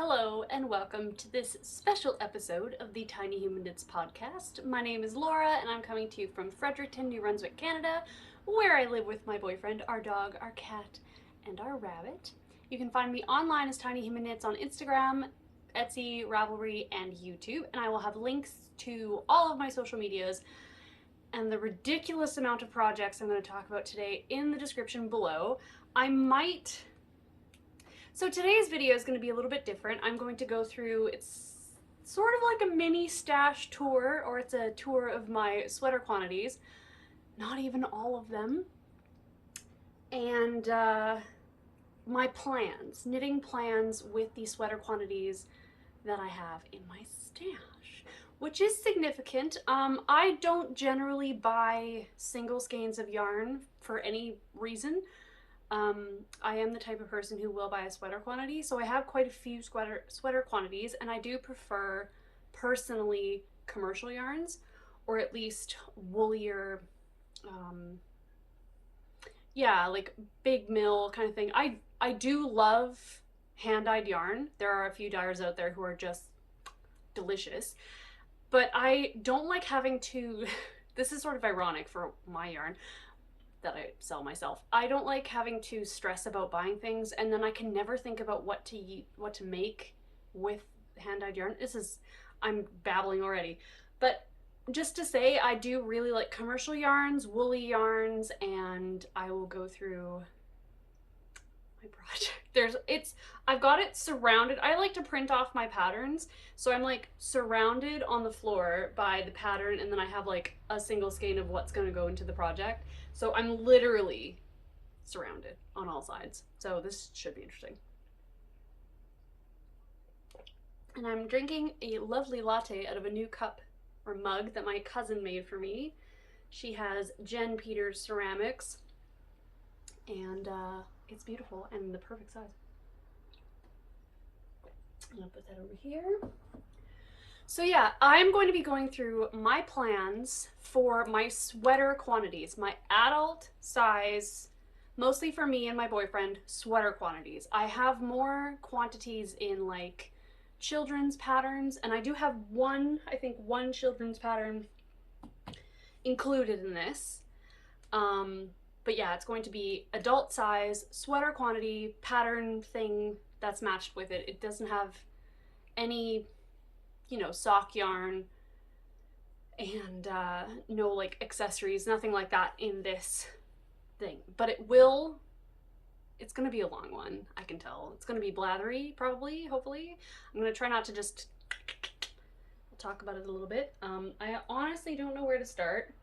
Hello and welcome to this special episode of the Tiny Human Knits podcast. My name is Laura and I'm coming to you from Fredericton, New Brunswick, Canada, where I live with my boyfriend, our dog, our cat, and our rabbit. You can find me online as Tiny Human Knits on Instagram, Etsy, Ravelry, and YouTube, and I will have links to all of my social medias and the ridiculous amount of projects I'm going to talk about today in the description below. So today's video is going to be a little bit different. I'm going to go through, it's sort of like a mini stash tour, or it's a tour of my sweater quantities. Not even all of them. And my plans, knitting plans with the sweater quantities that I have in my stash, which is significant. I don't generally buy single skeins of yarn for any reason. I am the type of person who will buy a sweater quantity, so I have quite a few sweater quantities, and I do prefer, personally, commercial yarns, or at least woolier, yeah, like big mill kind of thing. I do love hand-dyed yarn. There are a few dyers out there who are just delicious, but I don't like having to, this is sort of ironic for my yarn that I sell myself. I don't like having to stress about buying things and then I can never think about what to make with hand-dyed yarn. I'm babbling already. But just to say, I do really like commercial yarns, woolly yarns, and I will go through my project. I've got it surrounded. I like to print off my patterns, so I'm like surrounded on the floor by the pattern, and then I have like a single skein of what's going to go into the project. So I'm literally surrounded on all sides. So this should be interesting. And I'm drinking a lovely latte out of a new cup or mug that my cousin made for me. She has Jen Peters ceramics, and it's beautiful and the perfect size. I'm gonna put that over here. So yeah, I'm going to be going through my plans for my sweater quantities, my adult size, mostly for me and my boyfriend, sweater quantities. I have more quantities in like children's patterns, and I do have one children's pattern included in this. But yeah, it's going to be adult size, sweater quantity, pattern thing that's matched with it. It doesn't have any, sock yarn and no like accessories, nothing like that in this thing. But it's gonna be a long one, I can tell. It's gonna be blathery, probably, hopefully. I'm gonna try not to just, I'll talk about it a little bit. I honestly don't know where to start.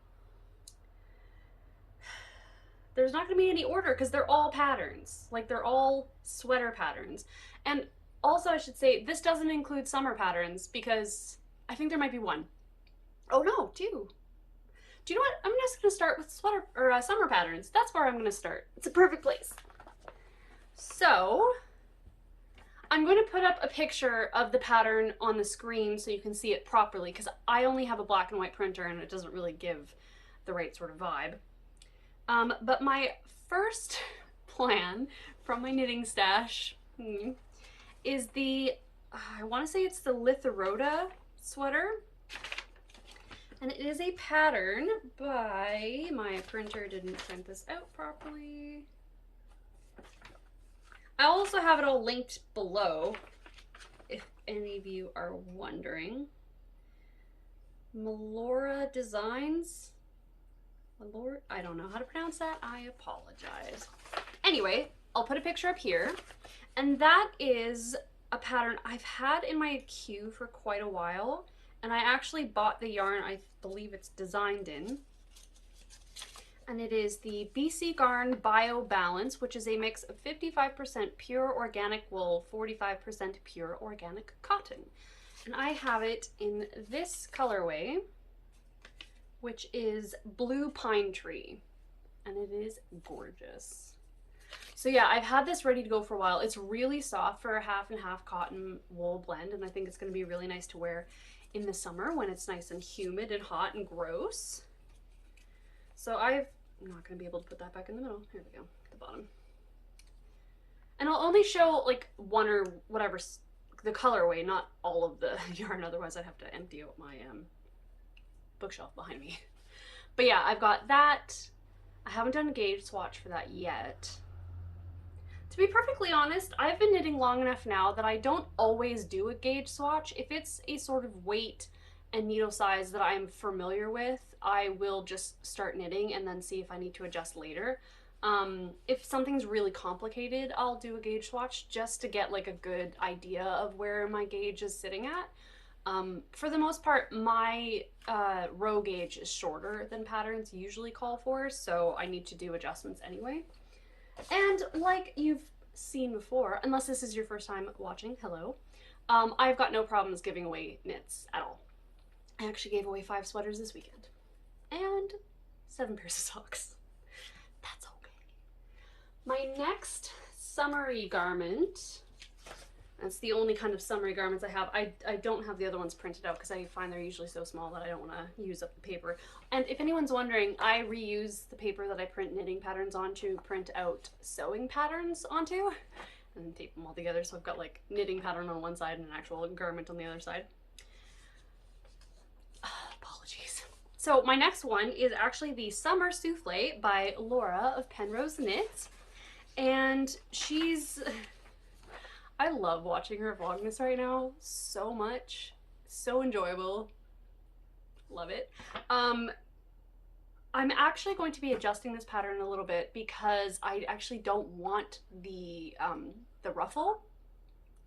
There's not gonna be any order because they're all patterns. Like, they're all sweater patterns. And also, I should say, this doesn't include summer patterns because I think there might be one. Oh no, two. Do you know what? I'm just gonna start with summer patterns. That's where I'm gonna start. It's a perfect place. So, I'm going to put up a picture of the pattern on the screen so you can see it properly, because I only have a black and white printer and it doesn't really give the right sort of vibe. But my first plan from my knitting stash is I want to say it's the Lithoroda sweater. And it is a pattern by, my printer didn't print this out properly. I also have it all linked below, if any of you are wondering. Melora Designs. I don't know how to pronounce that. I apologize. Anyway, I'll put a picture up here. And that is a pattern I've had in my queue for quite a while. And I actually bought the yarn I believe it's designed in. And it is the BC Garn Bio Balance, which is a mix of 55% pure organic wool, 45% pure organic cotton. And I have it in this colorway, which is Blue Pine Tree. And it is gorgeous. So yeah, I've had this ready to go for a while. It's really soft for a half and half cotton wool blend, and I think it's going to be really nice to wear in the summer when it's nice and humid and hot and gross. So I'm not going to be able to put that back in the middle. Here we go, at the bottom. And I'll only show like one or whatever the colorway, not all of the yarn, otherwise I'd have to empty out my bookshelf behind me. But yeah, I've got that. I haven't done a gauge swatch for that yet. To be perfectly honest, I've been knitting long enough now that I don't always do a gauge swatch. If it's a sort of weight and needle size that I'm familiar with, I will just start knitting and then see if I need to adjust later. If something's really complicated, I'll do a gauge swatch just to get like a good idea of where my gauge is sitting at. For the most part, my row gauge is shorter than patterns usually call for, so I need to do adjustments anyway. And like you've seen before, unless this is your first time watching, hello, I've got no problems giving away knits at all. I actually gave away 5 sweaters this weekend and 7 pairs of socks. That's okay. My next summery garment, that's the only kind of summery garments I have. I don't have the other ones printed out because I find they're usually so small that I don't want to use up the paper. And if anyone's wondering, I reuse the paper that I print knitting patterns on to print out sewing patterns onto and tape them all together. So I've got like knitting pattern on one side and an actual garment on the other side. Apologies. So my next one is actually the Summer Souffle by Laura of Penrose Knits. And she's... I love watching her Vlogmas right now so much. So enjoyable. Love it. I'm actually going to be adjusting this pattern a little bit because I actually don't want the ruffle,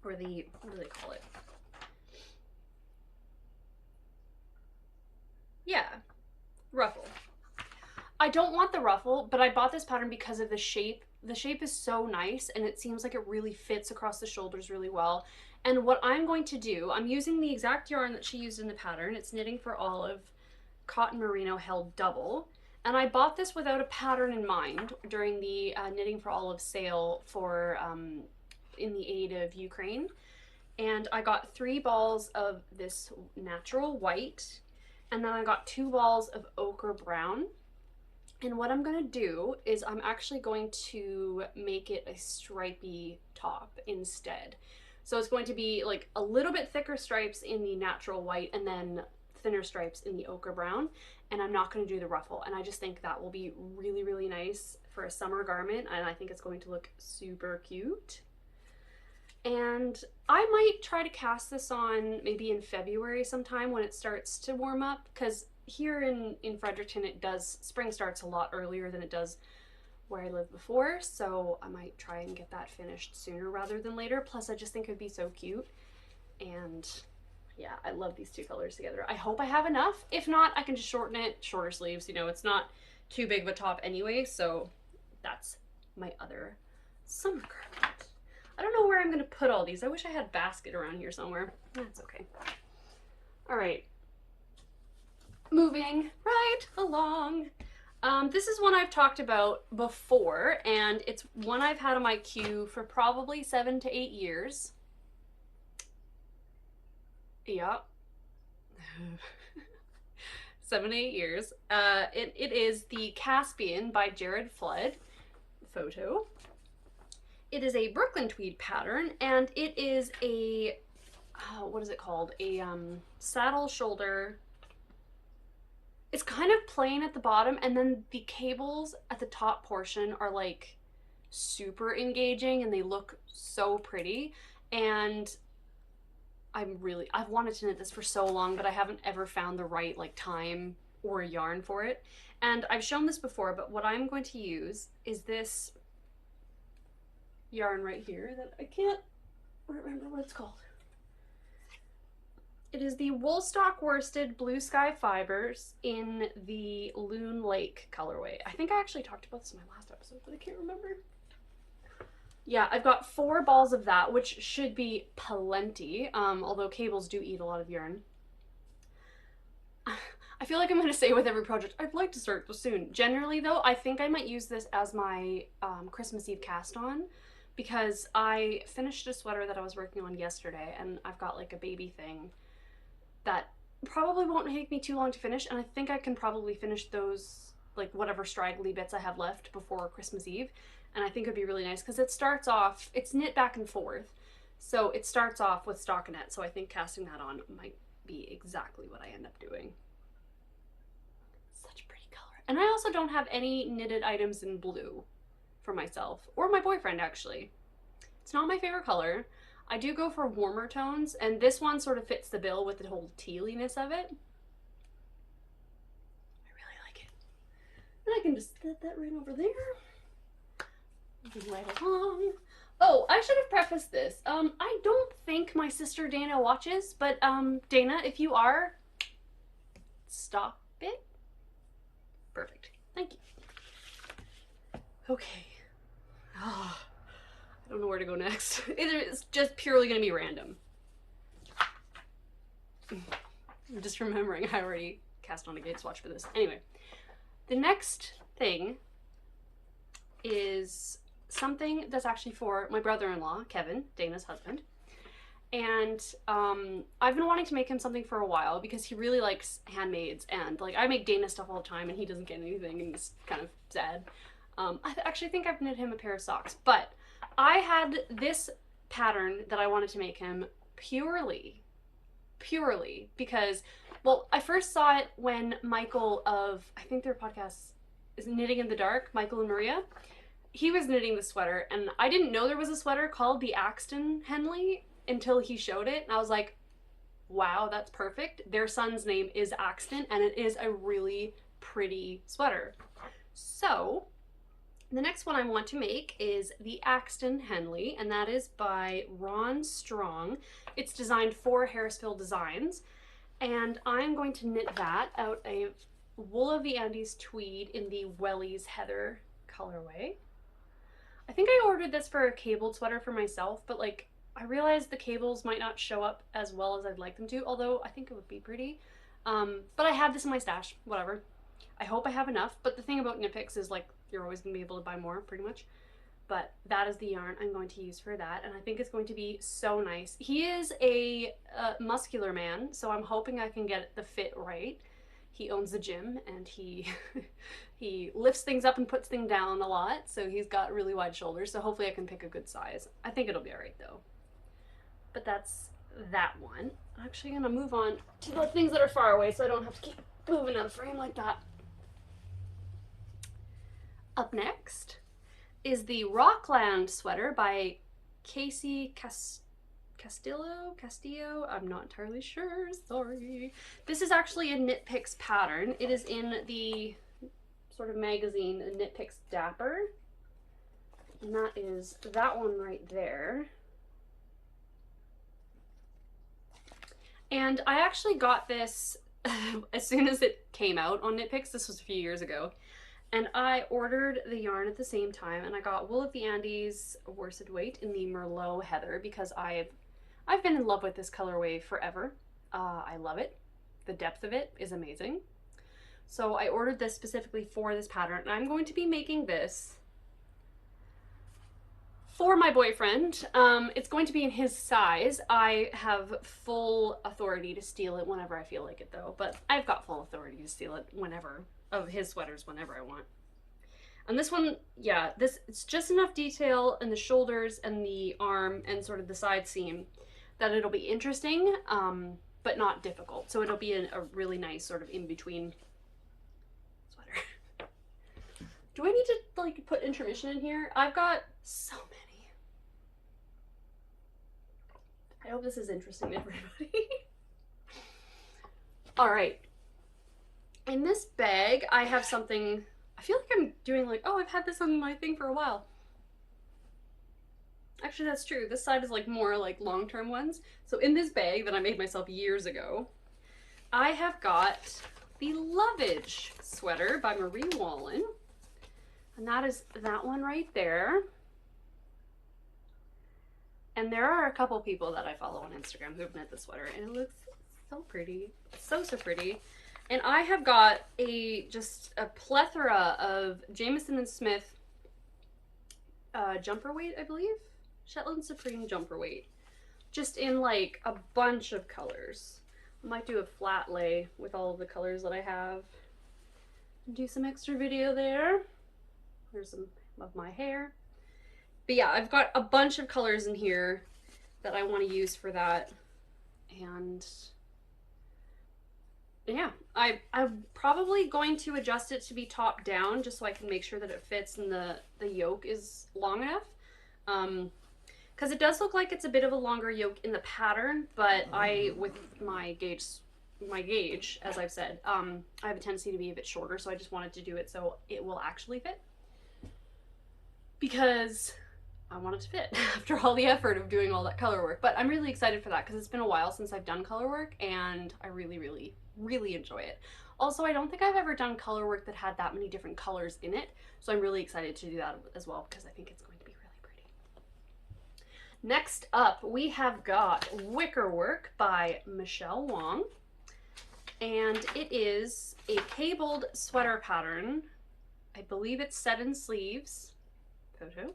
or the, what do they call it? Yeah, ruffle. I don't want the ruffle, but I bought this pattern because of the shape. The shape is so nice and it seems like it really fits across the shoulders really well. And what I'm going to do, I'm using the exact yarn that she used in the pattern. It's Knitting for Olive Cotton Merino held double. And I bought this without a pattern in mind during the Knitting for Olive sale for in the aid of Ukraine. And I got 3 balls of this natural white, and then I got 2 balls of ochre brown. And what I'm gonna do is I'm actually going to make it a stripy top instead. So it's going to be like a little bit thicker stripes in the natural white and then thinner stripes in the ochre brown. And I'm not gonna do the ruffle. And I just think that will be really, really nice for a summer garment. And I think it's going to look super cute. And I might try to cast this on maybe in February sometime when it starts to warm up, because here in Fredericton spring starts a lot earlier than it does where I lived before, so I might try and get that finished sooner rather than later. Plus I just think it'd be so cute, and yeah, I love these 2 colors together. I hope I have enough. If not, I can just shorten it, shorter sleeves, you know, it's not too big of a top anyway, so that's my other summer garment. I don't know where I'm gonna put all these. I wish I had a basket around here somewhere. That's okay. All right. Moving right along. This is one I've talked about before, and it's one I've had on my queue for probably 7 to 8 years. Yeah. 7 to 8 years. It is the Caspian by Jared Flood photo. It is a Brooklyn tweed pattern, and it is a, what is it called? A saddle shoulder. It's kind of plain at the bottom, and then the cables at the top portion are like super engaging and they look so pretty. And I've wanted to knit this for so long, but I haven't ever found the right like time or yarn for it. And I've shown this before, but what I'm going to use is this yarn right here that I can't remember what it's called. It is the Woolstock Worsted Blue Sky Fibers in the Loon Lake colorway. I think I actually talked about this in my last episode, but I can't remember. Yeah, I've got 4 balls of that, which should be plenty, although cables do eat a lot of yarn. I feel like I'm going to say with every project, I'd like to start soon. Generally though, I think I might use this as my Christmas Eve cast on, because I finished a sweater that I was working on yesterday, and I've got like a baby thing that probably won't take me too long to finish, and I think I can probably finish those, like whatever straggly bits I have left before Christmas Eve. And I think it'd be really nice because it starts off, it's knit back and forth, So it starts off with stockinette, so I think casting that on might be exactly what I end up doing. Such a pretty color. And I also don't have any knitted items in blue for myself, or my boyfriend actually. It's not my favorite color. I do go for warmer tones, and this one sort of fits the bill with the whole tealiness of it. I really like it. And I can just set that right over there. Moving right along. Oh, I should have prefaced this. I don't think my sister Dana watches, but Dana, if you are, stop it. Perfect. Thank you. Okay. Oh, I don't know where to go next. It's just purely going to be random. I'm just remembering I already cast on a gate swatch for this. Anyway, the next thing is something that's actually for my brother-in-law, Kevin, Dana's husband. And I've been wanting to make him something for a while because he really likes handmaids, and like I make Dana stuff all the time and he doesn't get anything, and it's kind of sad. I actually think I've knit him a pair of socks, but I had this pattern that I wanted to make him purely because, well, I first saw it when Michael of, I think their podcast is Knitting in the Dark, Michael and Maria, he was knitting the sweater, and I didn't know there was a sweater called the Axton Henley until he showed it, and I was like, wow, that's perfect. Their son's name is Axton, and it is a really pretty sweater. So the next one I want to make is the Axton Henley, and that is by Rohn Strong. It's designed for Harrisville Designs, and I'm going to knit that out of Wool of the Andes tweed in the Wellies Heather colorway. I think I ordered this for a cabled sweater for myself, but like I realized the cables might not show up as well as I'd like them to, although I think it would be pretty. But I have this in my stash, whatever. I hope I have enough, but the thing about knit picks is like you're always going to be able to buy more pretty much. But that is the yarn I'm going to use for that, and I think it's going to be so nice. He is a muscular man, so I'm hoping I can get the fit right. He owns the gym, and he he lifts things up and puts things down a lot, so he's got really wide shoulders, so hopefully I can pick a good size. I think it'll be alright though. But that's that one. I'm actually going to move on to the things that are far away so I don't have to keep moving out of frame like that. Up next is the Rockland sweater by Cassie Castillo. I'm not entirely sure, sorry. This is actually a Knit Picks pattern. It is in the sort of magazine Knit Picks Dapper, and that is that one right there. And I actually got this as soon as it came out on Knit Picks. This was a few years ago. And I ordered the yarn at the same time, and I got Wool of the Andes worsted weight in the Merlot Heather because I've been in love with this colorway forever. I love it. The depth of it is amazing. So I ordered this specifically for this pattern, and I'm going to be making this for my boyfriend. It's going to be in his size. I have full authority to steal it whenever I feel like it though, but I've got full authority to steal it whenever, of his sweaters whenever I want. And this one, yeah, it's just enough detail in the shoulders and the arm and sort of the side seam that it'll be interesting, but not difficult. So it'll be a really nice sort of in-between sweater. Do I need to like put intermission in here? I've got so many. I hope this is interesting to everybody. All right. In this bag, I have something, I feel like I'm doing like, oh, I've had this on my thing for a while. Actually, that's true. This side is like more like long-term ones. So in this bag that I made myself years ago, I have got the Lovage sweater by Marie Wallin. And that is that one right there. And there are a couple people that I follow on Instagram who have knit this sweater, and it looks so pretty. So pretty. And I have got just a plethora of Jamieson and Smith jumper weight, I believe. Shetland Supreme jumper weight. Just in like a bunch of colors. I might do a flat lay with all of the colors that I have. Do some extra video there. There's some of my hair. But yeah, I've got a bunch of colors in here. that I want to use for that. And yeah, I'm probably going to adjust it to be top down just so I can make sure that it fits and the yoke is long enough. Because it does look like it's a bit of a longer yoke in the pattern, but with my gauge, as I've said, I have a tendency to be a bit shorter, so I just wanted to do it so it will actually fit. Because I want it to fit after all the effort of doing all that color work. But I'm really excited for that because it's been a while since I've done color work and I really, really, really enjoy it. Also, I don't think I've ever done color work that had that many different colors in it, so I'm really excited to do that as well because I think it's going to be really pretty. Next up, we have got Wickerwork by Michele Wang, and it is a cabled sweater pattern. I believe it's 7 sleeves. Photo.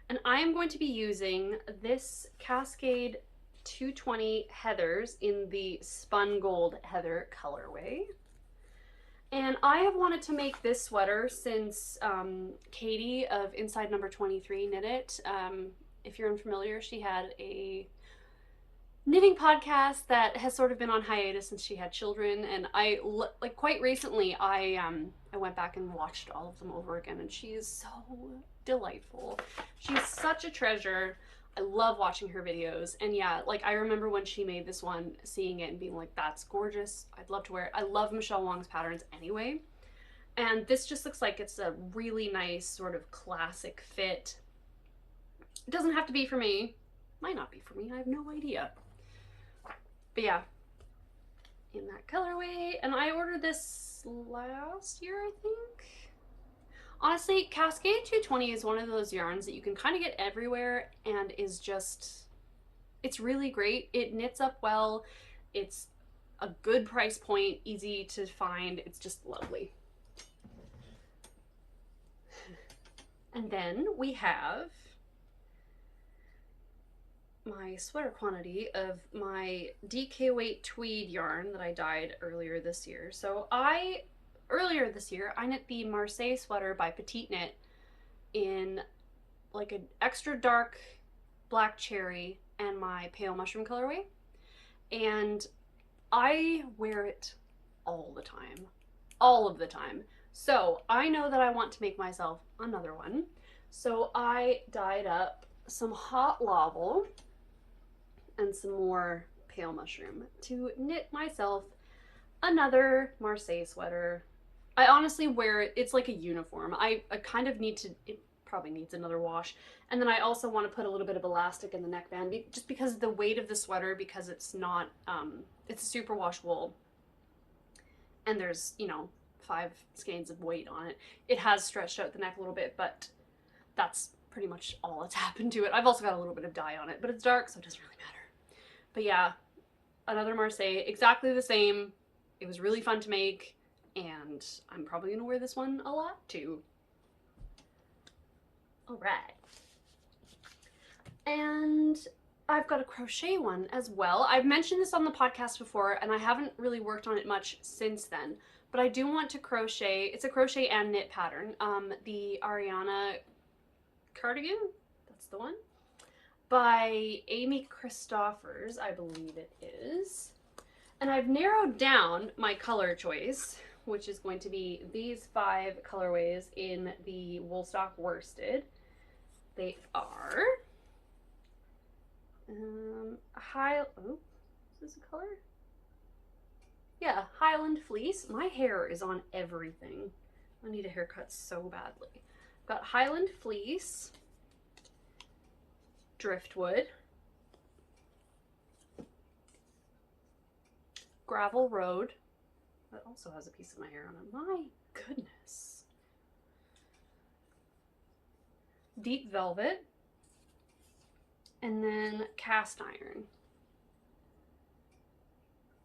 And I am going to be using this Cascade 220 Heathers in the Spun Gold Heather colorway. And I have wanted to make this sweater since Katie of Inside Number 23 knit it. If you're unfamiliar, she had a knitting podcast that has sort of been on hiatus since she had children, and like quite recently I went back and watched all of them over again, and she is so delightful. She's such a treasure. I love watching her videos, and yeah, like I remember when she made this one, seeing it and being like, that's gorgeous, I'd love to wear it. I love Michele Wang's patterns anyway, and this just looks like it's a really nice sort of classic fit. It doesn't have to be for me, might not be for me, I have no idea. But yeah, in that colorway. And I ordered this last year, I think. Honestly, Cascade 220 is one of those yarns that you can kind of get everywhere and is just, it's really great. It knits up well. It's a good price point, easy to find. It's just lovely. And then we have my sweater quantity of my DK weight tweed yarn that I dyed earlier this year. So earlier this year, I knit the Marseille sweater by PetiteKnit in like an extra dark black cherry and my pale mushroom colorway. And I wear it all the time. All of the time. So I know that I want to make myself another one. So I dyed up some hot lobble and some more pale mushroom to knit myself another Marseille sweater. I honestly wear it, it's like a uniform. I kind of need to, it probably needs another wash. And then I also want to put a little bit of elastic in the neckband just because of the weight of the sweater, because it's not, it's a superwash wool. And there's, you know, 5 skeins of weight on it. It has stretched out the neck a little bit, but that's pretty much all that's happened to it. I've also got a little bit of dye on it, but it's dark, so it doesn't really matter. But yeah, another Marseille, exactly the same. It was really fun to make, and I'm probably going to wear this one a lot too. All right. And I've got a crochet one as well. I've mentioned this on the podcast before, and I haven't really worked on it much since then, but I do want to crochet. It's a crochet and knit pattern. The Ariana cardigan, that's the one, by Amy Christoffers, I believe it is. And I've narrowed down my color choice, which is going to be these 5 colorways in the Woolstock worsted. They are oh, is this a color? Yeah, Highland Fleece. My hair is on everything. I need a haircut so badly. I've got Highland Fleece, Driftwood, Gravel Road. That also has a piece of my hair on it. My goodness. Deep Velvet, and then Cast Iron.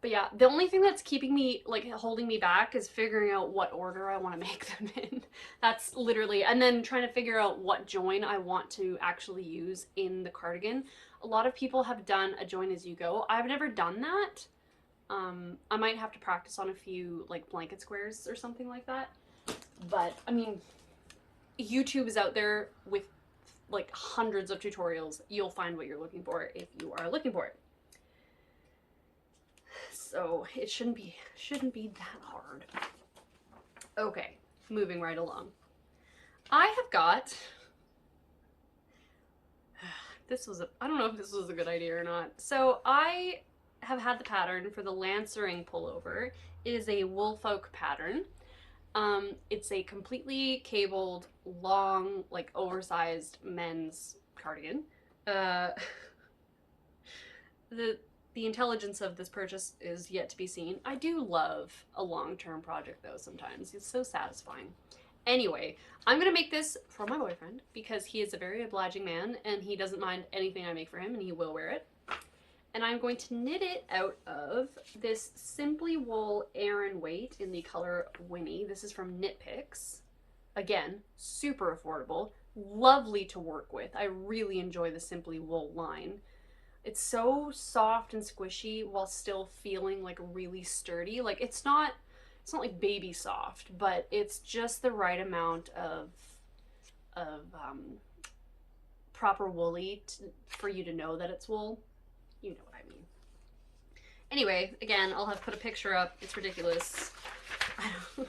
But yeah, the only thing that's keeping me, like, holding me back is figuring out what order I want to make them in. That's literally, and then trying to figure out what join I want to actually use in the cardigan. A lot of people have done a join as you go. I've never done that. I might have to practice on a few, like, blanket squares or something like that. But, I mean, YouTube is out there with like hundreds of tutorials, you'll find what you're looking for if you are looking for it. So it shouldn't be that hard. Okay, moving right along. I have got, I don't know if this was a good idea or not. So I have had the pattern for the Lancering pullover. It is a woolfolk pattern. It's a completely cabled, long, like oversized men's cardigan. The intelligence of this purchase is yet to be seen. I do love a long-term project though sometimes. It's so satisfying. Anyway, I'm gonna make this for my boyfriend because he is a very obliging man and he doesn't mind anything I make for him and he will wear it. And I'm going to knit it out of this Simply Wool Aran weight in the color Winnie. This is from Knit Picks. Again, super affordable, lovely to work with. I really enjoy the Simply Wool line. It's so soft and squishy while still feeling like really sturdy. Like it's not like baby soft, but it's just the right amount of proper woolly for you to know that it's wool. You know what I mean. Anyway, again, I'll have put a picture up. It's ridiculous. I don't.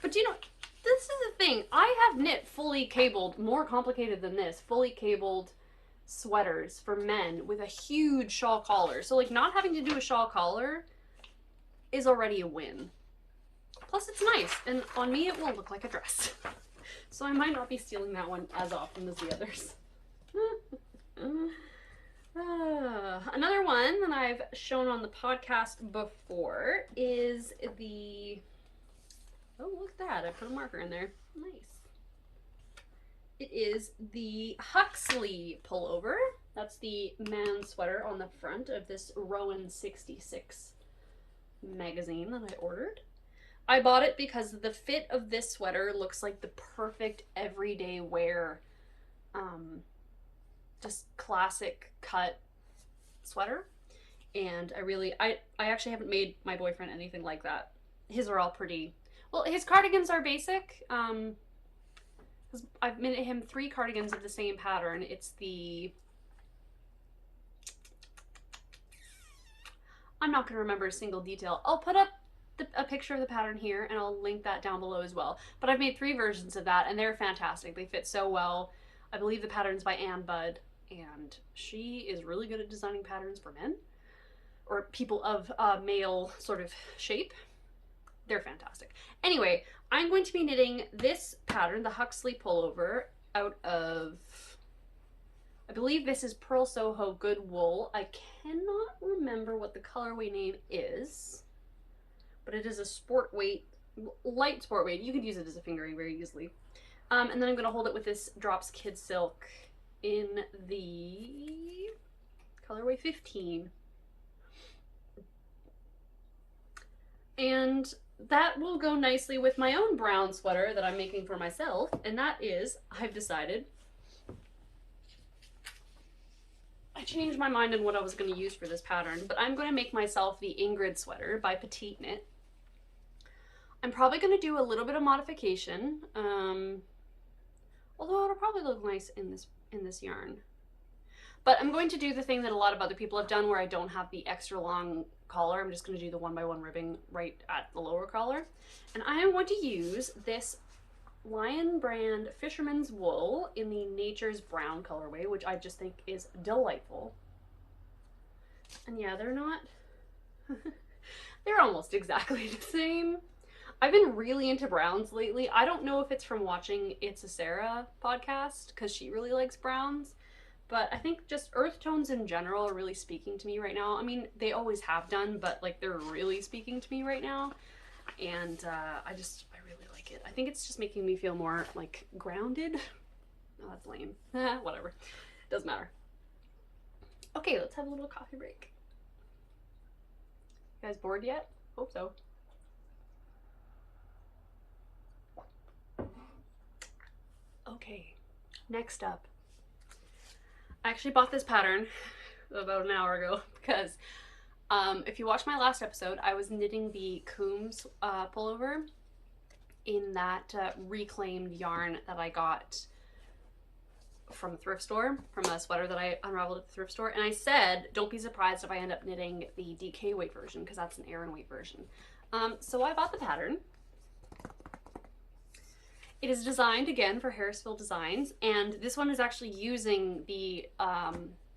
But you know, this is the thing. I have knit fully cabled, more complicated than this, fully cabled sweaters for men with a huge shawl collar. So like not having to do a shawl collar is already a win. Plus it's nice, and on me it will look like a dress. So I might not be stealing that one as often as the others. Another one that I've shown on the podcast before is the, oh look at that, I put a marker in there, nice. It is the Huxley pullover. That's the man sweater on the front of this Rowan 66 magazine that I ordered. I bought it because the fit of this sweater looks like the perfect everyday wear, just classic cut sweater. And I actually haven't made my boyfriend anything like that. His are all pretty, well, his cardigans are basic. I've made him 3 cardigans of the same pattern. It's the, I'm not going to remember a single detail. I'll put up a picture of the pattern here and I'll link that down below as well. But I've made 3 versions of that and they're fantastic. They fit so well. I believe the pattern's by Anne Budd and she is really good at designing patterns for men or people of male sort of shape. They're fantastic. Anyway, I'm going to be knitting this pattern, the Huxley pullover, out of, I believe this is Pearl Soho Good Wool. I cannot remember what the colorway name is, but it is a sport weight, light sport weight. You could use it as a fingering very easily. And then I'm going to hold it with this Drops Kid Silk in the colorway 15. And that will go nicely with my own brown sweater that I'm making for myself, and that is, I've decided, I changed my mind on what I was going to use for this pattern, but I'm going to make myself the Ingrid sweater by PetiteKnit. I'm probably going to do a little bit of modification, although it'll probably look nice in this yarn. But I'm going to do the thing that a lot of other people have done where I don't have the extra long collar. I'm just going to do the 1x1 ribbing right at the lower collar. And I am going to use this Lion brand Fisherman's Wool in the Nature's Brown colorway, which I just think is delightful. And yeah, they're not, they're almost exactly the same. I've been really into browns lately. I don't know if it's from watching It's a Sarah podcast because she really likes browns. But I think just earth tones in general are really speaking to me right now. I mean, they always have done, but like they're really speaking to me right now. And I really like it. I think it's just making me feel more like grounded. Oh, that's lame. Whatever. Doesn't matter. Okay, let's have a little coffee break. You guys bored yet? Hope so. Okay, next up. I actually bought this pattern about an hour ago because if you watched my last episode, I was knitting the Coombe's pullover in that reclaimed yarn that I got from a thrift store, from a sweater that I unraveled at the thrift store, and I said, don't be surprised if I end up knitting the DK weight version, because that's an Aran weight version. So I bought the pattern. It is designed again for Harrisville Designs, and this one is actually using the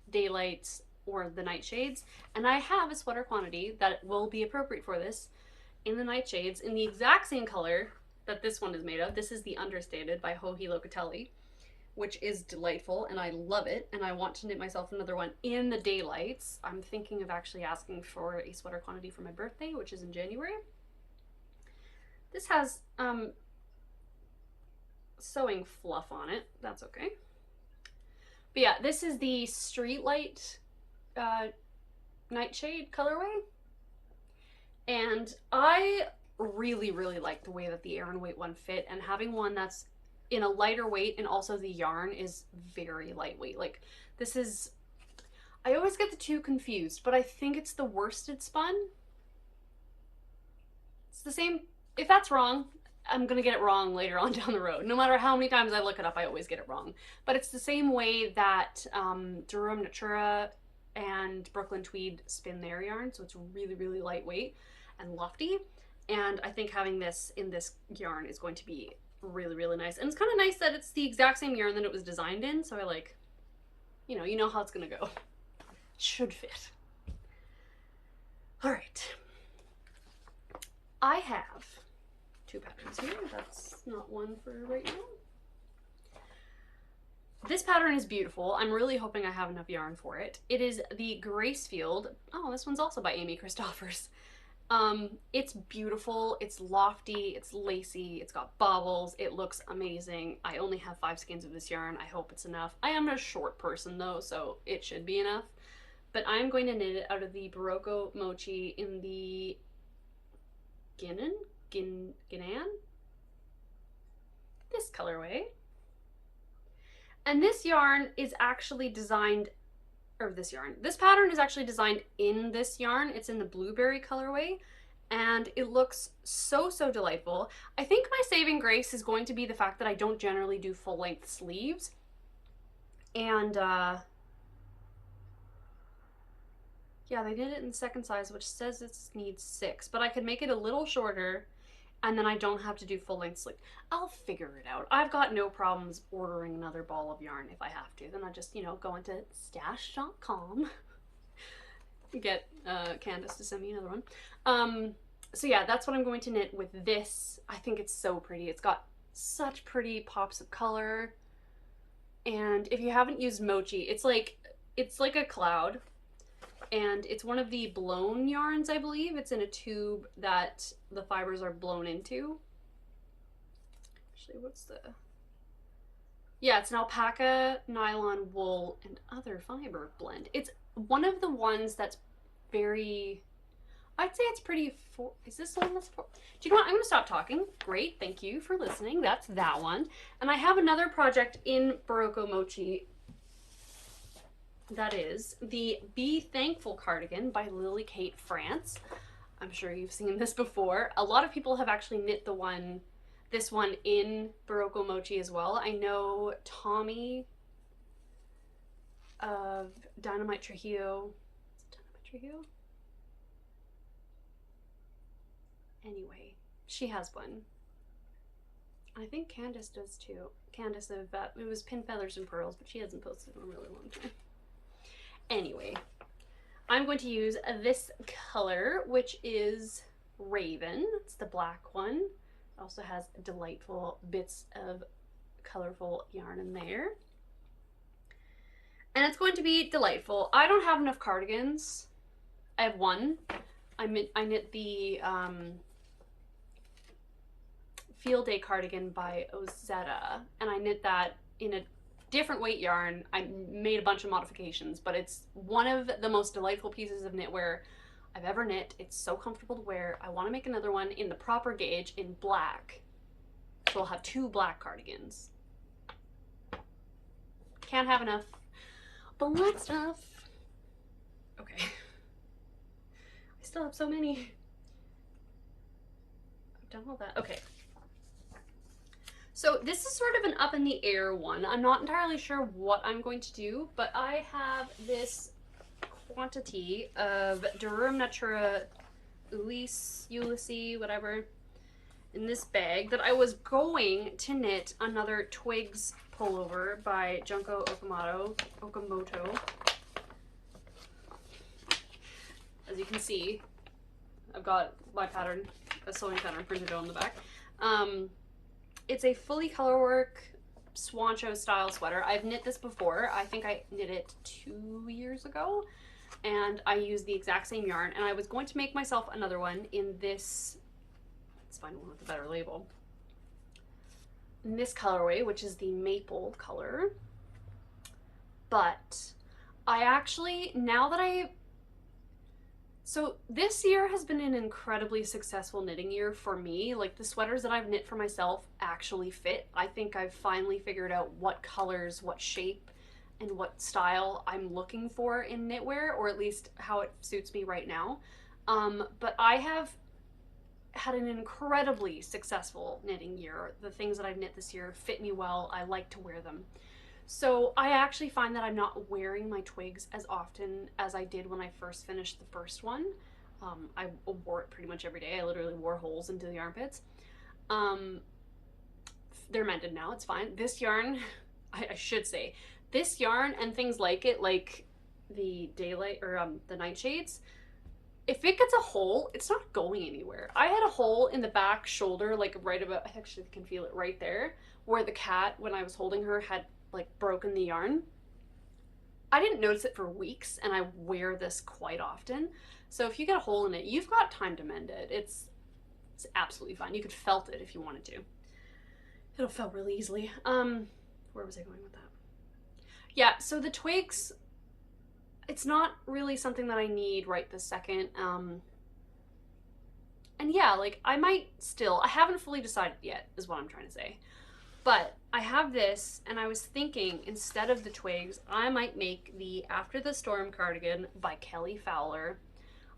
Daylights or the Nightshades, and I have a sweater quantity that will be appropriate for this in the Nightshades in the exact same color that this one is made of. This is the Understated by Joji Locatelli, which is delightful, and I love it, and I want to knit myself another one in the Daylights. I'm thinking of actually asking for a sweater quantity for my birthday, which is in January. This has sewing fluff on it. That's okay. But yeah, this is the Streetlight Nightshade colorway, and I really like the way that the Aran weight one fit, and having one that's in a lighter weight, and also the yarn is very lightweight. Like, this is, I always get the two confused, but I think it's the worsted spun. It's the same. If that's wrong, I'm gonna get it wrong later on down the road. No matter how many times I look it up, I always get it wrong. But it's the same way that Durham Natura and Brooklyn Tweed spin their yarn, so it's really lightweight and lofty. And I think having this in this yarn is going to be really nice. And it's kind of nice that it's the exact same yarn that it was designed in, so I like, you know how it's gonna go. It should fit. All right. I have two patterns here. That's not one for right now. This pattern is beautiful. I'm really hoping I have enough yarn for it. It is the Gracefield. Oh, this one's also by Amy Christoffers. It's beautiful, it's lofty, it's lacy, it's got baubles, it looks amazing. I only have 5 skeins of this yarn. I hope it's enough. I am a short person though, so it should be enough. But I'm going to knit it out of the Barocco Mochi in the Ginnan? This colorway. And this yarn is actually designed, or this pattern is actually designed in this yarn. It's in the blueberry colorway, and it looks so delightful. I think my saving grace is going to be the fact that I don't generally do full-length sleeves, and yeah, they did it in the second size, which says it needs 6, but I could make it a little shorter, and then I don't have to do full-length sleeve. I'll figure it out. I've got no problems ordering another ball of yarn if I have to. Then I just, go into stash.com, get Candace to send me another one. So yeah, that's what I'm going to knit with this. I think it's so pretty. It's got such pretty pops of color. And if you haven't used Mochi, it's like a cloud. And it's one of the blown yarns, I believe. It's in a tube that the fibers are blown into. Actually, what's the... Yeah, it's an alpaca, nylon, wool, and other fiber blend. It's one of the ones that's very... I'd say it's pretty... Is this the one that's... Do you know what? I'm going to stop talking. Great, thank you for listening. That's that one. And I have another project in Barocco Mochi. That is the Be Thankful cardigan by Lily Kate France. I'm sure you've seen this before. A lot of people have actually knit this one in Barocco Mochi as well. I know Tommy of Dynamite Trujillo. Is it Dynamite Trujillo? Anyway, she has one. I think Candace does too. Candace of it was Pin Feathers and Pearls, but she hasn't posted in a really long time. Anyway, I'm going to use this color, which is Raven. It's the black one. It also has delightful bits of colorful yarn in there. And it's going to be delightful. I don't have enough cardigans. I have one. I knit the Field Day cardigan by Ozetta, and I knit that in a different weight yarn. I made a bunch of modifications, but it's one of the most delightful pieces of knitwear I've ever knit. It's so comfortable to wear. I want to make another one in the proper gauge in black, so I'll have 2 black cardigans. Can't have enough black stuff. Okay. I still have so many. I've done all that. Okay. So this is sort of an up in the air one. I'm not entirely sure what I'm going to do, but I have this quantity of Durum Natura Ulysses, whatever, in this bag that I was going to knit another Twigs pullover by Junko Okamoto. As you can see, I've got my pattern, a sewing pattern printed on the back. It's a fully colorwork Swancho style sweater. I've knit this before. I think I knit it 2 years ago, and I used the exact same yarn, and I was going to make myself another one in this, let's find one with a better label, in this colorway, which is the maple color. But I actually, now that so this year has been an incredibly successful knitting year for me. Like, the sweaters that I've knit for myself actually fit. I think I've finally figured out what colors, what shape, and what style I'm looking for in knitwear, or at least how it suits me right now. But I have had an incredibly successful knitting year. The things that I've knit this year fit me well. I like to wear them. So I actually find that I'm not wearing my Twigs as often as I did when I first finished the first one. I wore it pretty much every day. I literally wore holes into the armpits. They're mended now, it's fine. This yarn, I should say, this yarn and things like it, like the daylight or the Nightshades, if it gets a hole, it's not going anywhere. I had a hole in the back shoulder, like right about, I actually can feel it right there, where the cat, when I was holding her, had like broken the yarn. I didn't notice it for weeks, and I wear this quite often. So if you get a hole in it, you've got time to mend it. It's absolutely fine. You could felt it if you wanted to. It'll felt really easily. Where was I going with that? Yeah, so the Twigs, it's not really something that I need right this second. And yeah, like I might still, I haven't fully decided yet, is what I'm trying to say. But I have this, and I was thinking, instead of the Twigs, I might make the After the Storm cardigan by Kelly Fowler.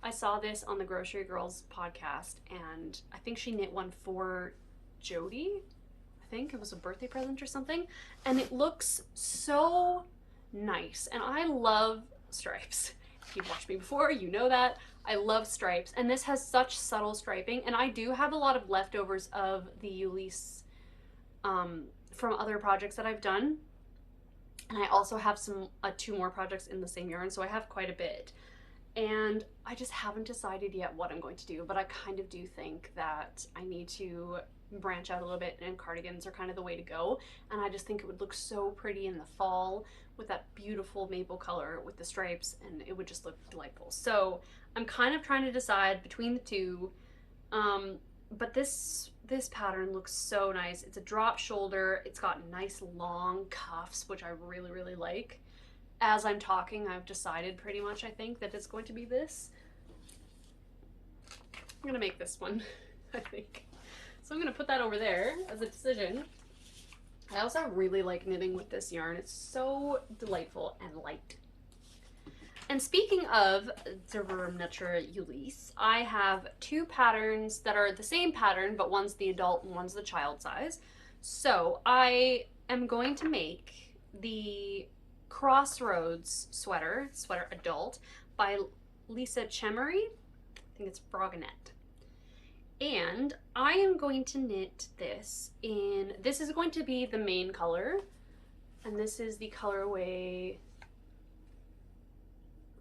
I saw this on the Grocery Girls podcast, and I think she knit one for Jody. I think it was a birthday present or something. And it looks so nice. And I love stripes. If you've watched me before, you know that. I love stripes. And this has such subtle striping. And I do have a lot of leftovers of the Ulysses from other projects that I've done, and I also have some 2 more projects in the same yarn, so I have quite a bit, and I just haven't decided yet what I'm going to do. But I kind of do think that I need to branch out a little bit, and cardigans are kind of the way to go, and I just think it would look so pretty in the fall with that beautiful maple color with the stripes, and it would just look delightful. So I'm kind of trying to decide between the two. But this pattern looks so nice. It's a drop shoulder. It's got nice long cuffs, which I really, really like. As I'm talking, I've decided pretty much, I think, that it's going to be this. I'm gonna make this one, I think. So I'm gonna put that over there as a decision. I also really like knitting with this yarn. It's so delightful and light. And speaking of Durum Natura Ulysses, I have 2 patterns that are the same pattern, but one's the adult and one's the child size. So I am going to make the Crossroads sweater adult by Lisa Chemery. I think it's Froganet. And I am going to knit this in, this is going to be the main color, and this is the colorway,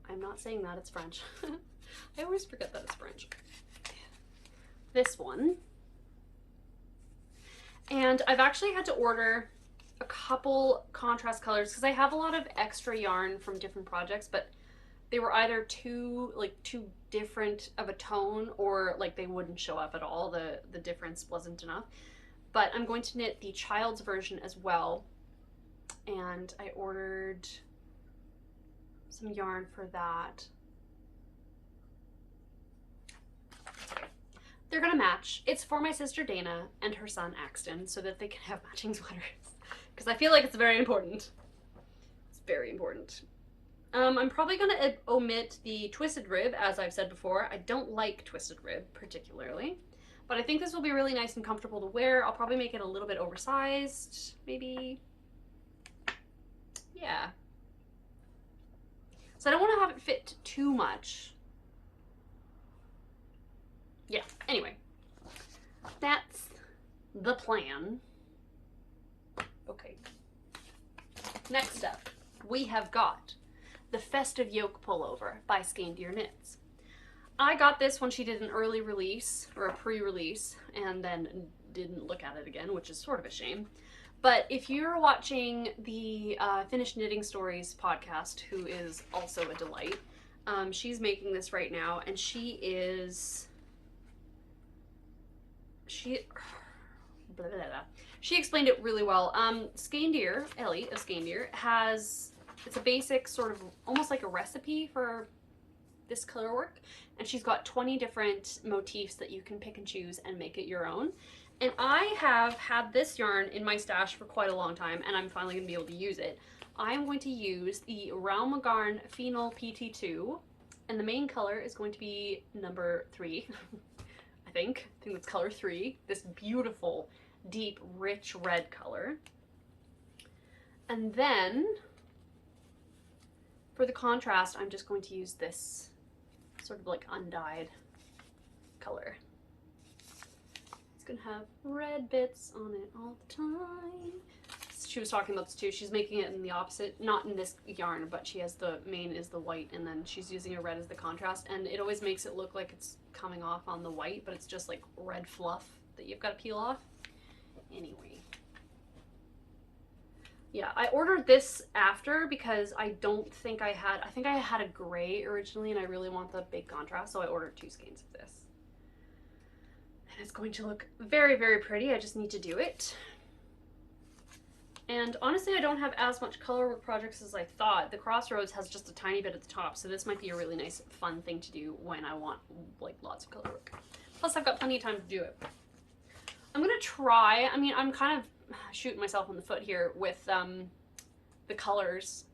I'm not saying that, it's French. I always forget that it's French. This one. And I've actually had to order a couple contrast colors because I have a lot of extra yarn from different projects, but they were either too different of a tone, or like they wouldn't show up at all. The difference wasn't enough. But I'm going to knit the child's version as well. And I ordered some yarn for that. They're gonna match. It's for my sister Dana and her son Axton, so that they can have matching sweaters. Because I feel like it's very important. It's very important. I'm probably gonna omit the twisted rib, as I've said before. I don't like twisted rib particularly, But I think this will be really nice and comfortable to wear. I'll probably make it a little bit oversized, maybe. Yeah. So I don't want to have it fit too much. Yeah, anyway. That's the plan. Okay. Next up, we have got the Festive Yoke Pullover by Skandir Knits. I got this when she did an early release, or a pre-release, and then didn't look at it again, which is sort of a shame. But if you're watching the Finished Knitting Stories podcast, who is also a delight, she's making this right now, and she explained it really well. Skandir, Ellie of Skandir, it's a basic sort of almost like a recipe for this color work, and she's got 20 different motifs that you can pick and choose and make it your own. And I have had this yarn in my stash for quite a long time, and I'm finally going to be able to use it. I'm going to use the Romenankova Phenol PT2, and the main color is going to be number 3. I think that's color 3. This beautiful, deep, rich red color. And then, for the contrast, I'm just going to use this sort of like undyed color. It's gonna have red bits on it all the time. She was talking about this too. She's making it in the opposite, not in this yarn, but she has the main is the white, and then she's using a red as the contrast, and it always makes it look like it's coming off on the white, but it's just like red fluff that you've got to peel off. Anyway. Yeah, I ordered this after because I think I had a gray originally, and I really want the big contrast, so I ordered 2 skeins of this. And it's going to look very, very pretty. I just need to do it. And honestly, I don't have as much color work projects as I thought. The Crossroads has just a tiny bit at the top, so this might be a really nice, fun thing to do when I want like lots of color work. Plus, I've got plenty of time to do it. I'm gonna try, I mean, I'm kind of shooting myself in the foot here with the colors,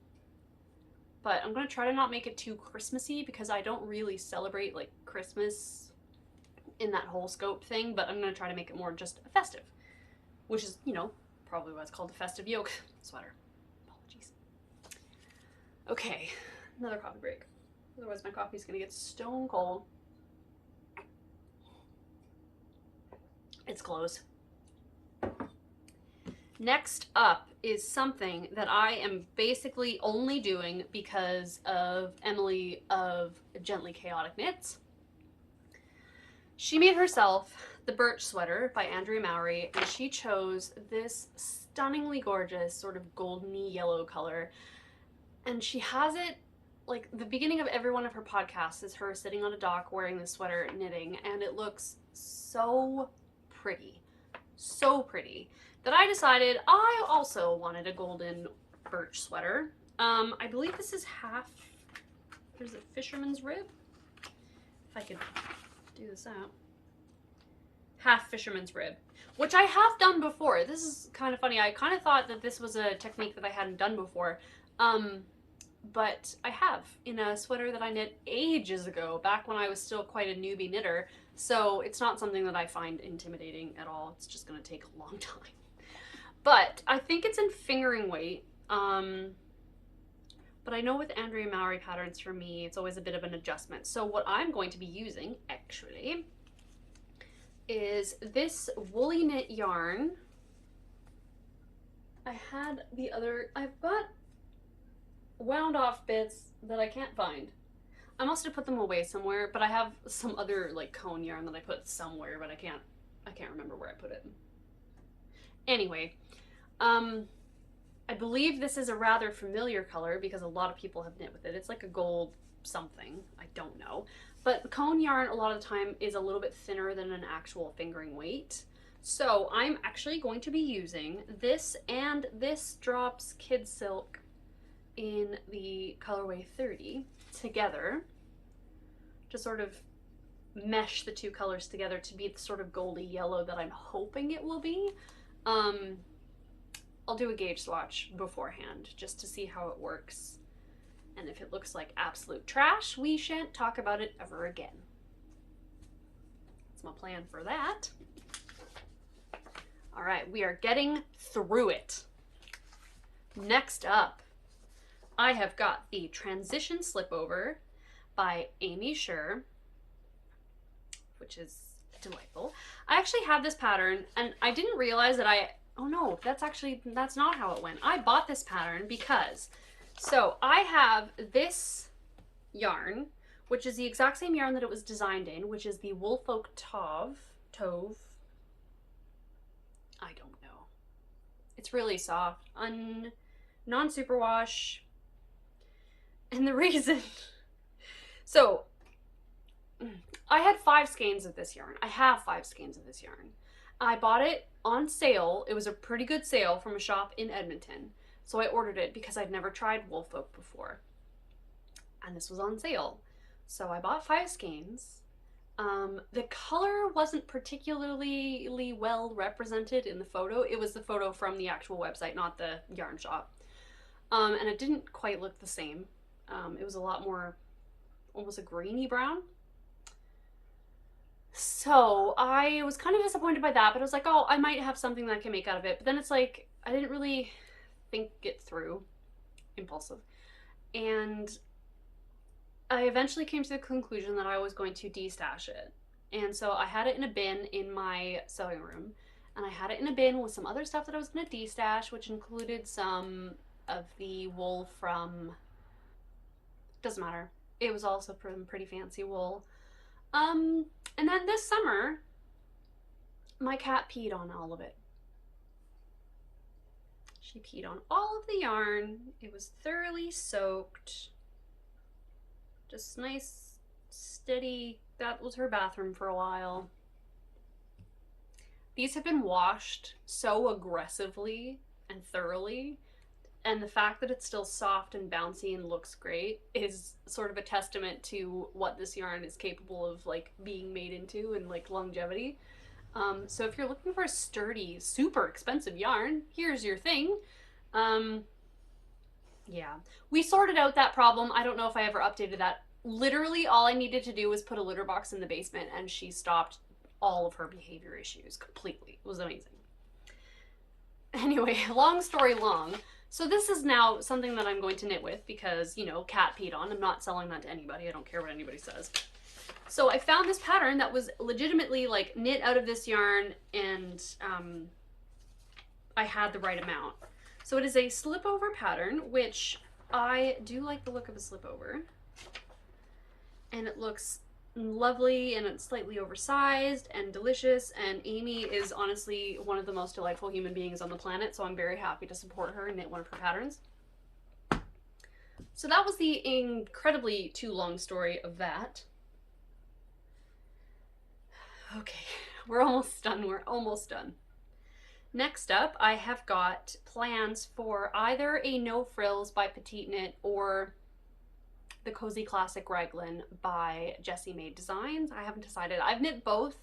but I'm gonna try to not make it too Christmassy because I don't really celebrate like Christmas in that whole scope thing, but I'm gonna try to make it more just festive, which is, you know, probably why it's called the Festive Yoke sweater. Apologies. Okay, another coffee break. Otherwise my coffee's gonna get stone cold. It's close. Next up is something that I am basically only doing because of Emily of Gently Chaotic Knits. She made herself the Birch Sweater by Andrea Mowry, and she chose this stunningly gorgeous sort of goldeny yellow color. And she has it, like, the beginning of every one of her podcasts is her sitting on a dock wearing this sweater knitting, and it looks so pretty. So pretty. That I decided I also wanted a golden birch sweater. I believe this is half, there's a fisherman's rib. If I could do this out. Half fisherman's rib, which I have done before. This is kind of funny. I kind of thought that this was a technique that I hadn't done before. But I have in a sweater that I knit ages ago, back when I was still quite a newbie knitter. So it's not something that I find intimidating at all. It's just going to take a long time. But I think it's in fingering weight. But I know with Andrea Mowry patterns for me, it's always a bit of an adjustment. So what I'm going to be using, actually, is this woolly knit yarn. I've got wound off bits that I can't find. I must have put them away somewhere, but I have some other like cone yarn that I put somewhere, but I can't remember where I put it. Anyway, I believe this is a rather familiar color because a lot of people have knit with it. It's like a gold something, I don't know. But cone yarn a lot of the time is a little bit thinner than an actual fingering weight. So I'm actually going to be using this and this Drops Kid Silk in the colorway 30 together to sort of mesh the two colors together to be the sort of goldy yellow that I'm hoping it will be. I'll do a gauge swatch beforehand just to see how it works. And if it looks like absolute trash, we shan't talk about it ever again. That's my plan for that. All right, we are getting through it. Next up, I have got the Transition Slipover by Amy Sher, which is delightful. I actually have this pattern, and I didn't realize that oh no, that's not how it went. I bought this pattern because, so I have this yarn, which is the exact same yarn that it was designed in, which is the Woolfolk Tove. I don't know. It's really soft, non-superwash. And the reason, so I had 5 skeins of this yarn. I have 5 skeins of this yarn. I bought it on sale. It was a pretty good sale from a shop in Edmonton. So I ordered it because I'd never tried Woolfolk before. And this was on sale. So I bought 5 skeins. The color wasn't particularly well represented in the photo. It was the photo from the actual website, not the yarn shop. And it didn't quite look the same. It was a lot more, almost a greeny brown. So I was kind of disappointed by that, but I was like, oh, I might have something that I can make out of it. But then it's like, I didn't really think it through. Impulsive. And I eventually came to the conclusion that I was going to de-stash it. And so I had it in a bin in my sewing room. And I had it in a bin with some other stuff that I was going to de-stash, which included some of the wool from, doesn't matter. It was also from pretty fancy wool. And then this summer, my cat peed on all of it. She peed on all of the yarn. It was thoroughly soaked. Just nice, steady. That was her bathroom for a while. These have been washed so aggressively and thoroughly, and the fact that it's still soft and bouncy and looks great is sort of a testament to what this yarn is capable of like being made into and like longevity. So if you're looking for a sturdy, super expensive yarn, here's your thing. Yeah, we sorted out that problem. I don't know if I ever updated that. Literally all I needed to do was put a litter box in the basement and she stopped all of her behavior issues completely. It was amazing. Anyway, long story long. So this is now something that I'm going to knit with because, you know, cat peed on. I'm not selling that to anybody. I don't care what anybody says. So I found this pattern that was legitimately like knit out of this yarn, and I had the right amount. So it is a slipover pattern, which I do like the look of a slipover. And it looks lovely, and it's slightly oversized and delicious, and Amy is honestly one of the most delightful human beings on the planet, so I'm very happy to support her and knit one of her patterns. So that was the incredibly too long story of that. Okay, we're almost done. We're almost done. Next up, I have got plans for either a No Frills by PetiteKnit or the Cozy Classic Raglan by Jessie Made Designs. I haven't decided. I've knit both.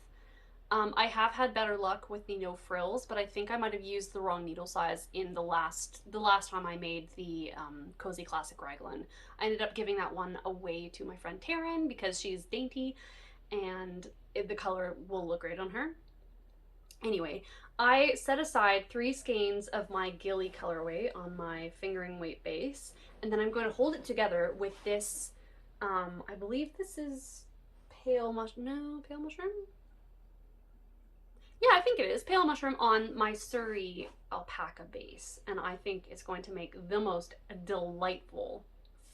I have had better luck with the No Frills, but I think I might have used the wrong needle size in the last time I made the Cozy Classic Raglan. I ended up giving that one away to my friend Taryn because she's dainty and the color will look great on her. Anyway, I set aside 3 skeins of my Gilly colorway on my fingering weight base, and then I'm going to hold it together with this, I believe this is Pale Mushroom? Yeah, I think it is. Pale Mushroom on my Surrey alpaca base, and I think it's going to make the most delightful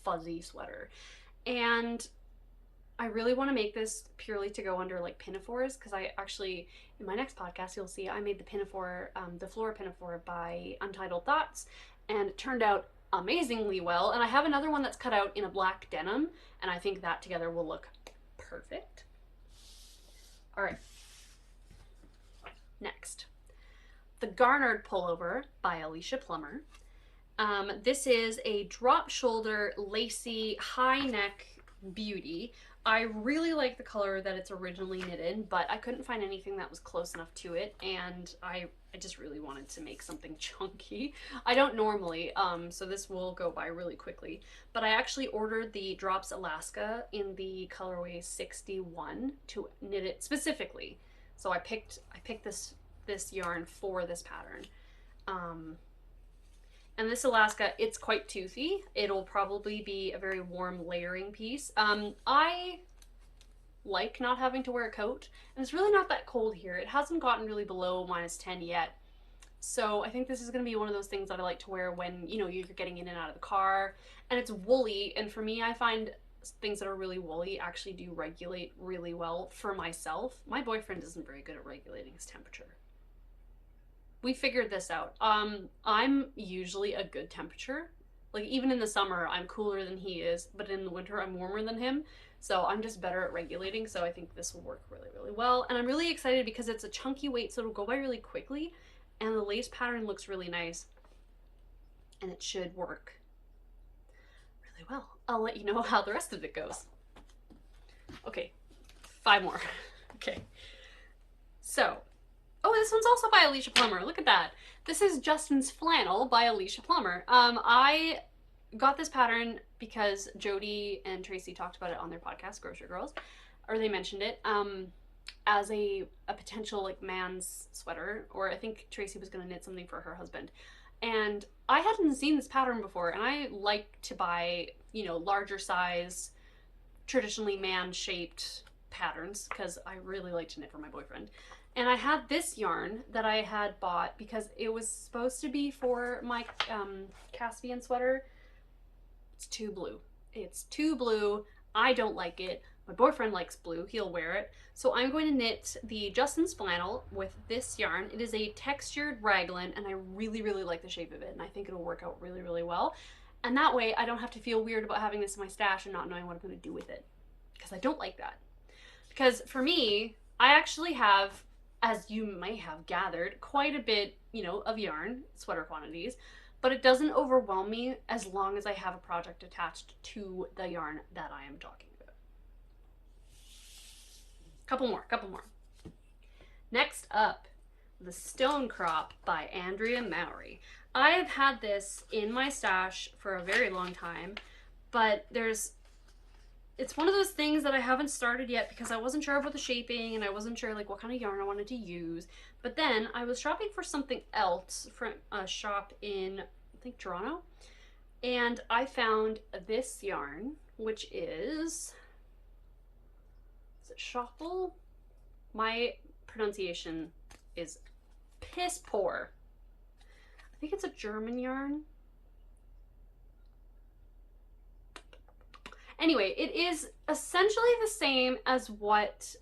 fuzzy sweater. And I really want to make this purely to go under like pinafores, because I actually, in my next podcast, you'll see I made the pinafore, the Flora pinafore by Untitled Thoughts, and it turned out amazingly well. And I have another one that's cut out in a black denim, and I think that together will look perfect. All right. Next, the Garnered Pullover by Alicia Plummer. This is a drop shoulder, lacy, high neck beauty. I really like the color that it's originally knit in, but I couldn't find anything that was close enough to it, and I just really wanted to make something chunky. I don't normally, so this will go by really quickly, but I actually ordered the Drops Alaska in the colorway 61 to knit it specifically. So I picked this yarn for this pattern. And this Alaska, it's quite toothy. It'll probably be a very warm layering piece. I like not having to wear a coat, and it's really not that cold here. It hasn't gotten really below -10 yet. So I think this is going to be one of those things that I like to wear when, you know, you're getting in and out of the car. And it's woolly, and for me, I find things that are really woolly actually do regulate really well for myself. My boyfriend isn't very good at regulating his temperature. We figured this out. I'm usually a good temperature. Like, even in the summer, I'm cooler than he is, but in the winter, I'm warmer than him. So I'm just better at regulating, so I think this will work really, really well. And I'm really excited because it's a chunky weight, so it'll go by really quickly, and the lace pattern looks really nice, and it should work really well. I'll let you know how the rest of it goes. Okay, 5 more. Okay, so oh, this one's also by Alicia Plummer. Look at that. This is Justin's Flannel by Alicia Plummer. I got this pattern because Jody and Tracy talked about it on their podcast, Grocery Girls, or they mentioned it as a potential like man's sweater, or I think Tracy was going to knit something for her husband. And I hadn't seen this pattern before, and I like to buy, you know, larger size, traditionally man-shaped patterns because I really like to knit for my boyfriend. And I had this yarn that I had bought because it was supposed to be for my Caspian sweater. It's too blue. It's too blue. I don't like it. My boyfriend likes blue. He'll wear it. So I'm going to knit the Justin's Flannel with this yarn. It is a textured raglan, and I really, really like the shape of it, and I think it'll work out really, really well. And that way I don't have to feel weird about having this in my stash and not knowing what I'm going to do with it, because I don't like that. Because for me, I actually have, as you may have gathered, quite a bit, you know, of yarn, sweater quantities, but it doesn't overwhelm me as long as I have a project attached to the yarn that I am talking about. Couple more. Next up, the Stone Crop by Andrea Mowry. I have had this in my stash for a very long time, but it's one of those things that I haven't started yet because I wasn't sure about the shaping, and I wasn't sure like what kind of yarn I wanted to use. But then I was shopping for something else from a shop in, I think, Toronto, and I found this yarn, which is it Souffle? My pronunciation is piss poor. I think it's a German yarn. Anyway, it is essentially the same as what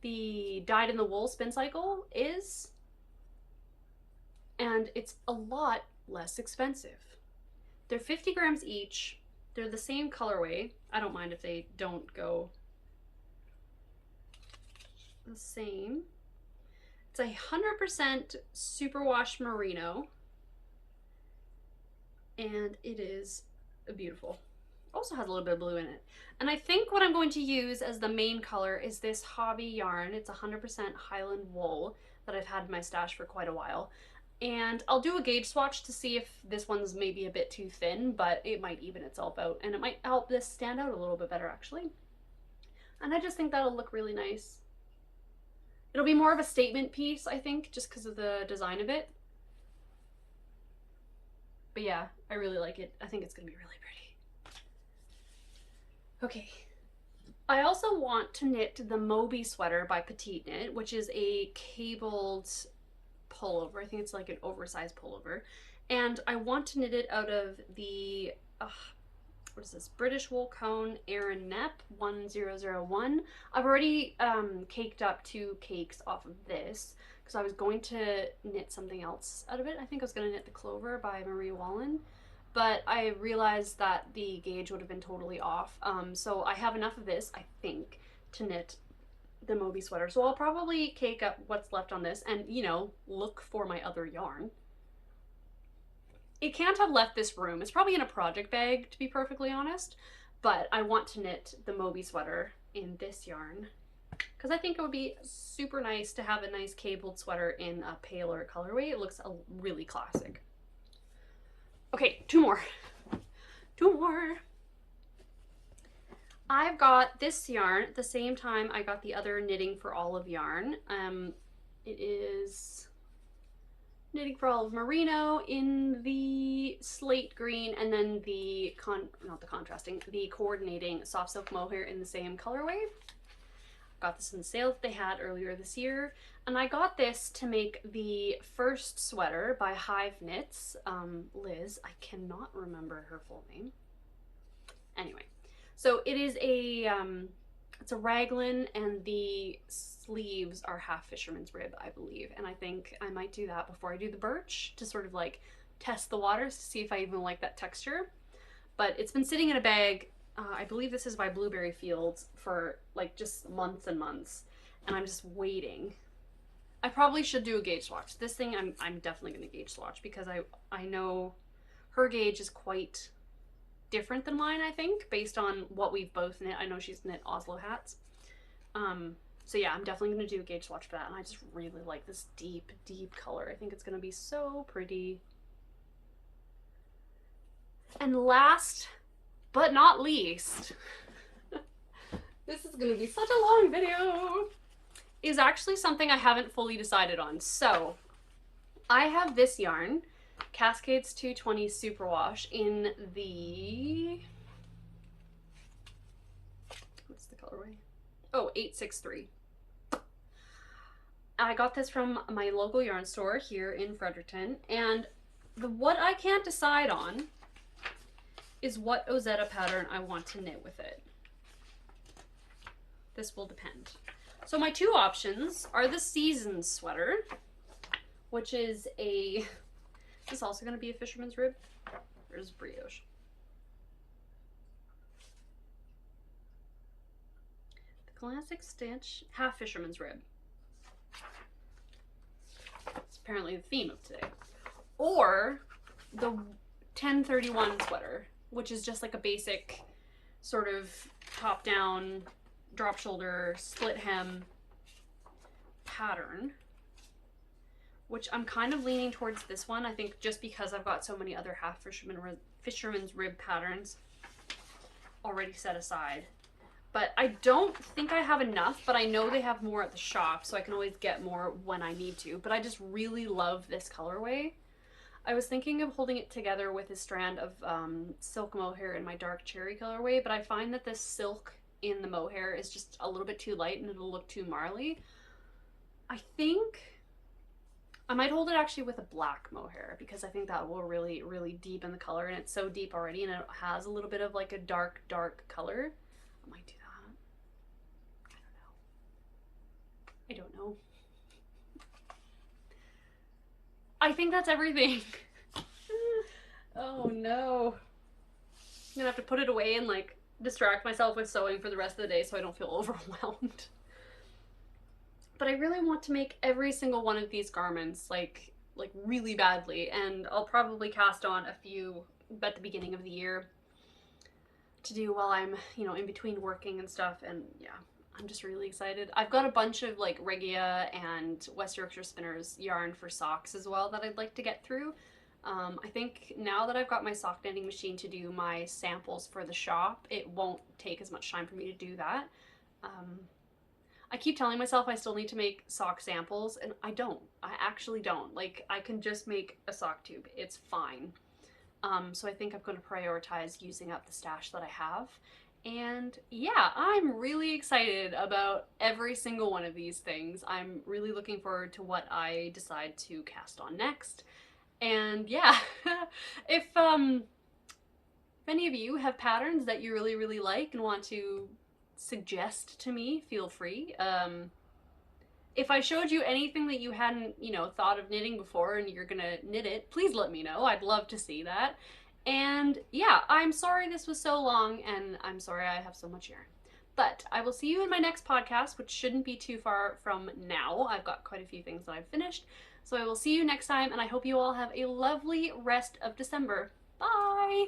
the Dyed in the Wool spin cycle is, and it's a lot less expensive. They're 50 grams each. They're the same colorway. I don't mind if they don't go the same. It's 100% superwash merino, and it is beautiful. Also has a little bit of blue in it. And I think what I'm going to use as the main color is this Hobby yarn. It's 100% Highland wool that I've had in my stash for quite a while. And I'll do a gauge swatch to see if this one's maybe a bit too thin, but it might even itself out, and it might help this stand out a little bit better actually. And I just think that'll look really nice. It'll be more of a statement piece, I think, just because of the design of it. But yeah, I really like it. I think it's gonna be really pretty. Okay. I also want to knit the Moby sweater by PetiteKnit, which is a cabled pullover. I think it's like an oversized pullover. And I want to knit it out of the, what is this? British Wool Cone Erin Nep 1001. I've already caked up 2 cakes off of this because I was going to knit something else out of it. I think I was going to knit the Clover by Marie Wallin, but I realized that the gauge would have been totally off. So I have enough of this, I think, to knit the Moby sweater. So I'll probably cake up what's left on this and, you know, look for my other yarn. It can't have left this room. It's probably in a project bag, to be perfectly honest. but I want to knit the Moby sweater in this yarn because I think it would be super nice to have a nice cabled sweater in a paler colorway. It looks really classic. Okay, two more. I've got this yarn at the same time I got the other Knitting for Olive yarn. It is Knitting for Olive Merino in the slate green, and then the coordinating soft silk mohair in the same colorway. Got this in the sale that they had earlier this year, and I got this to make the first sweater by Hive Knits. Liz, I cannot remember her full name. Anyway, so it is it's a raglan, and the sleeves are half fisherman's rib, I believe, and I think I might do that before I do the birch to sort of like test the waters to see if I even like that texture. But it's been sitting in a bag, I believe this is by Blueberry Fields, for like just months and months, and I'm just waiting. I probably should do a gauge swatch. This thing I'm definitely going to gauge swatch because I know her gauge is quite different than mine, I think, based on what we've both knit. I know she's knit Oslo hats. So yeah, I'm definitely going to do a gauge swatch for that, and I just really like this deep, deep color. I think it's going to be so pretty. And last but not least, this is going to be such a long video, is actually something I haven't fully decided on. So I have this yarn, Cascades 220 Superwash, in the, what's the colorway? Oh, 863. I got this from my local yarn store here in Fredericton, and what I can't decide on is what Ozetta pattern I want to knit with it. This will depend. So my two options are the Seasons sweater, which is is this also going to be a fisherman's rib? There's brioche. The classic stitch, half fisherman's rib. It's apparently the theme of today. Or the 1031 sweater, which is just like a basic sort of top down, drop shoulder, split hem pattern, which I'm kind of leaning towards this one, I think, just because I've got so many other half fisherman's rib patterns already set aside. But I don't think I have enough, but I know they have more at the shop, so I can always get more when I need to. But I just really love this colorway. I was thinking of holding it together with a strand of silk mohair in my dark cherry colorway, but I find that this silk in the mohair is just a little bit too light and it'll look too marly. I think I might hold it actually with a black mohair because I think that will really, really deepen the color, and it's so deep already and it has a little bit of like a dark, dark color. I might do that. I don't know. I think that's everything. Oh no. I'm gonna have to put it away and like distract myself with sewing for the rest of the day so I don't feel overwhelmed. But I really want to make every single one of these garments like really badly, and I'll probably cast on a few at the beginning of the year to do while I'm, you know, in between working and stuff. And yeah, I'm just really excited. I've got a bunch of like Regia and West Yorkshire Spinners yarn for socks as well that I'd like to get through. I think now that I've got my sock knitting machine to do my samples for the shop, it won't take as much time for me to do that. I keep telling myself I still need to make sock samples, and I don't. I actually don't. Like, I can just make a sock tube. It's fine. So I think I'm going to prioritize using up the stash that I have. And yeah, I'm really excited about every single one of these things. I'm really looking forward to what I decide to cast on next. And yeah, if any of you have patterns that you really, really like and want to suggest to me, feel free. If I showed you anything that you hadn't, you know, thought of knitting before and you're gonna knit it, please let me know. I'd love to see that. And yeah, I'm sorry this was so long, and I'm sorry I have so much yarn. But I will see you in my next podcast, which shouldn't be too far from now. I've got quite a few things that I've finished. So I will see you next time, and I hope you all have a lovely rest of December. Bye!